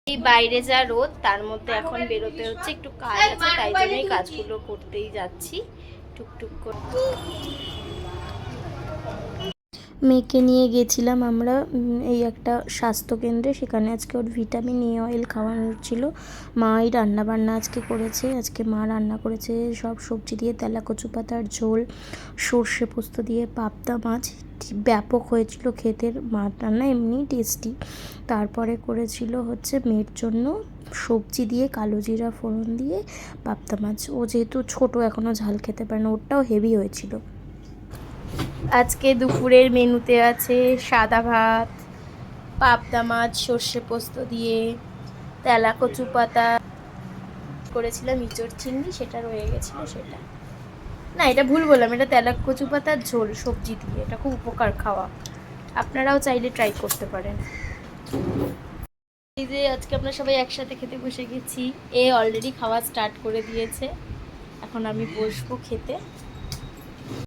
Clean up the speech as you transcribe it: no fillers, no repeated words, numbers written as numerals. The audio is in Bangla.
এই বাইরে যা রোদ, তার মধ্যে এখন বেরোতে হচ্ছে, একটু কাজ আছে, তাই জন্যই কাজগুলো করতেই যাচ্ছি টুকটুক করে। মেয়েকে নিয়ে গেছিলাম আমরা এই একটা স্বাস্থ্যকেন্দ্রে, সেখানে আজকে ওর ভিটামিন এ অয়েল খাওয়ানোর ছিল। মাই রান্নাবান্না আজকে করেছে, আজকে মা রান্না করেছে সব সবজি দিয়ে তেলা কচু পাতার ঝোল, সর্ষে পোস্ত দিয়ে পাবদা মাছ, ব্যাপক হয়েছিল খেতে, মাছ রান্না এমনি টেস্টি। তারপরে করেছিল হচ্ছে মেয়ের জন্য সবজি দিয়ে কালো জিরা ফোড়ন দিয়ে পাবদা মাছ, ও যেহেতু ছোটো এখনও ঝাল খেতে পারে না, ওরটাও হেভি হয়েছিল। আজকে দুপুরের মেনুতে আছে সাদা ভাত, পাবদা মাছ সর্ষে পোস্ত দিয়ে, তেলা কচু পাতা করেছিলাম, ইঁচড় চিংড়ি, সেটা রয়ে গেছিলো সেটা। না, এটা ভুল বললাম, এটা তেলা কচু পাতার ঝোল সবজি দিয়ে, এটা খুব উপকার খাওয়া, আপনারাও চাইলে ট্রাই করতে পারেন। এই যে আজকে আমরা সবাই একসাথে খেতে বসে গেছি, এ অলরেডি খাওয়া স্টার্ট করে দিয়েছে, এখন আমি বসবো খেতে।